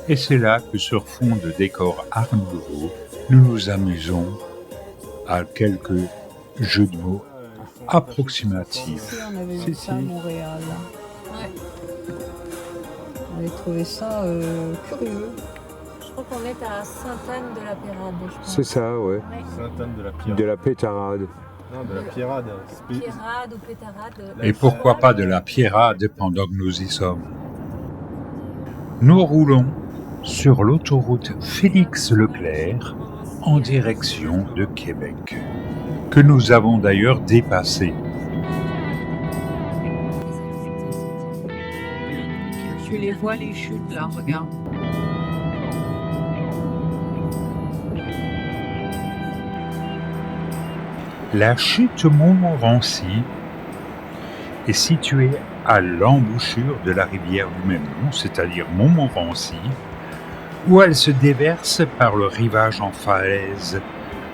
Et c'est là que sur fond de décor Art Nouveau, nous nous amusons à quelques jeux de mots approximatifs. Si, on avait vu ça à Montréal. Ouais. On avait trouvé ça curieux. Je crois qu'on est à Sainte-Anne-de-la-Pérade, je pense. C'est ça, ouais. Sainte-Anne-de-la-Pierrade. De la pétarade. Non, de la Pierrade. Pierrade ou Pétarade. Et pourquoi pas de la Pierrade pendant que nous y sommes. Nous roulons sur l'autoroute Félix Leclerc en direction de Québec, que nous avons d'ailleurs dépassée. Tu les vois, les chutes, là, regarde. La chute Montmorency est située à l'embouchure de la rivière du même nom, c'est-à-dire Montmorency, où elle se déverse par le rivage en falaise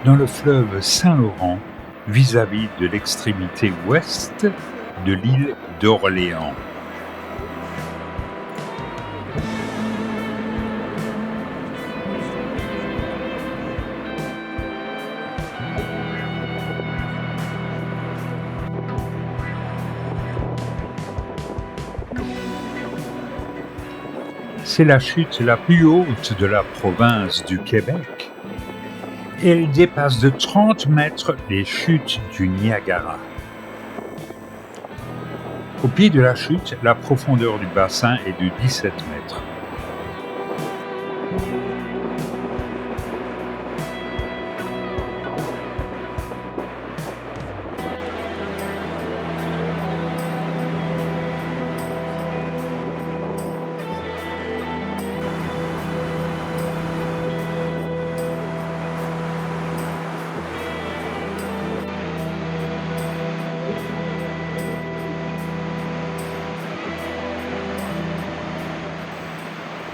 dans le fleuve Saint-Laurent vis-à-vis de l'extrémité ouest de l'île d'Orléans. C'est la chute la plus haute de la province du Québec et elle dépasse de 30 mètres les chutes du Niagara. Au pied de la chute, la profondeur du bassin est de 17 mètres.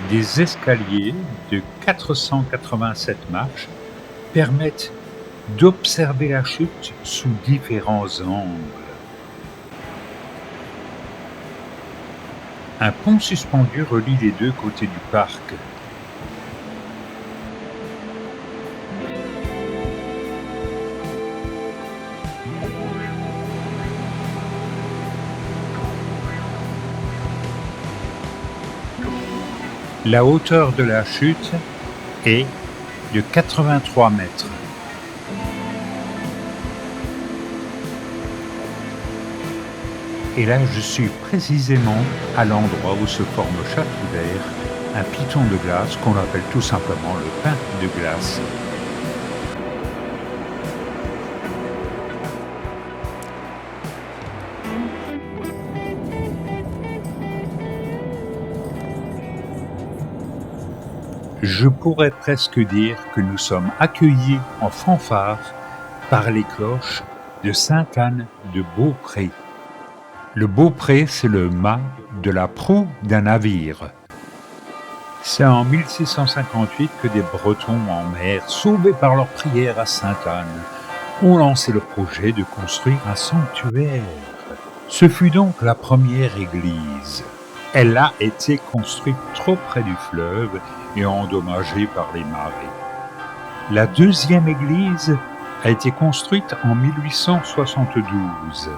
Des escaliers de 487 marches permettent d'observer la chute sous différents angles. Un pont suspendu relie les deux côtés du parc. La hauteur de la chute est de 83 mètres. Et là, je suis précisément à l'endroit où se forme chaque hiver un piton de glace qu'on appelle tout simplement le pain de glace. Je pourrais presque dire que nous sommes accueillis en fanfare par les cloches de Sainte-Anne-de-Beaupré. Le Beaupré, c'est le mât de la proue d'un navire. C'est en 1658 que des Bretons en mer, sauvés par leur prière à Sainte-Anne, ont lancé le projet de construire un sanctuaire. Ce fut donc la première église. Elle a été construite trop près du fleuve et endommagée par les marées. La deuxième église a été construite en 1872.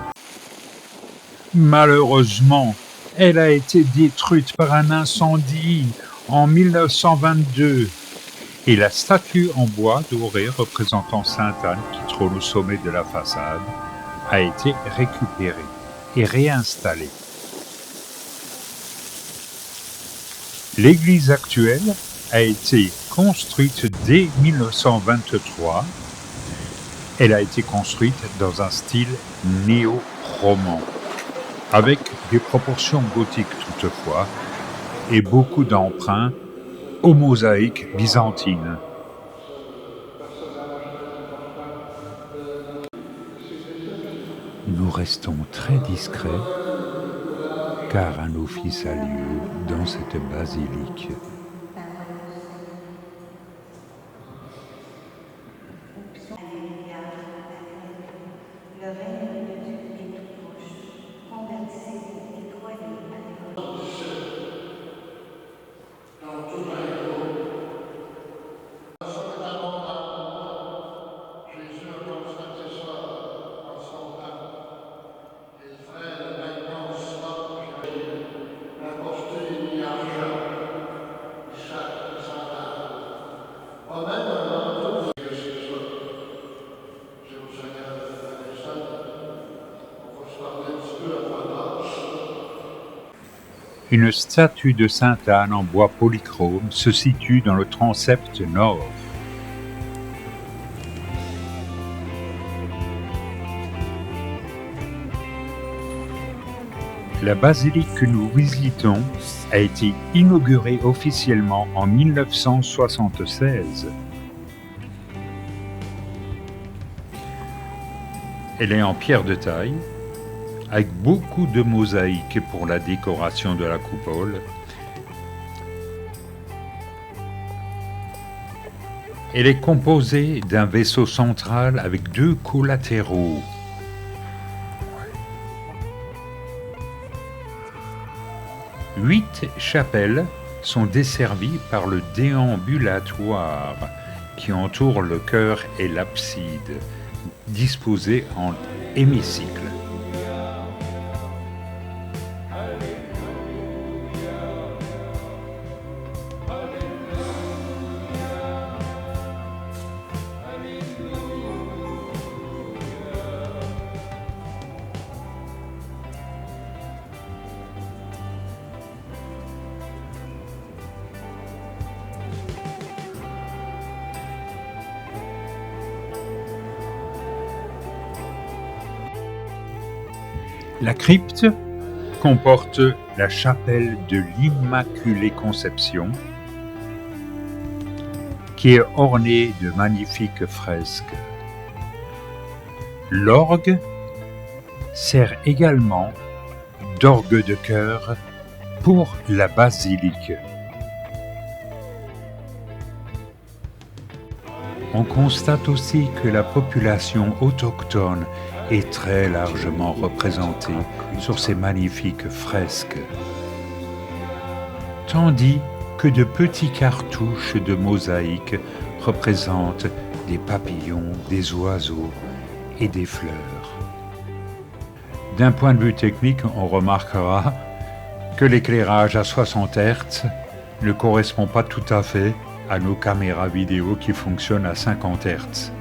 Malheureusement, elle a été détruite par un incendie en 1922 et la statue en bois doré représentant Sainte-Anne qui trône au sommet de la façade a été récupérée et réinstallée. L'église actuelle a été construite dès 1923. Elle a été construite dans un style néo-roman, avec des proportions gothiques toutefois, et beaucoup d'emprunts aux mosaïques byzantines. Nous restons très discrets, car un office a lieu dans cette basilique. Une statue de Sainte Anne en bois polychrome se situe dans le transept nord. La basilique que nous visitons a été inaugurée officiellement en 1976. Elle est en pierre de taille, avec beaucoup de mosaïques pour la décoration de la coupole. Elle est composée d'un vaisseau central avec 2 collatéraux. Huit chapelles sont desservies par le déambulatoire qui entoure le chœur et l'abside, disposés en hémicycle. La crypte comporte la chapelle de l'Immaculée Conception, qui est ornée de magnifiques fresques. L'orgue sert également d'orgue de chœur pour la basilique. On constate aussi que la population autochtone est très largement représentée sur ces magnifiques fresques, tandis que de petits cartouches de mosaïques représentent des papillons, des oiseaux et des fleurs. D'un point de vue technique, on remarquera que l'éclairage à 60 Hz ne correspond pas tout à fait à nos caméras vidéo qui fonctionnent à 50 Hz.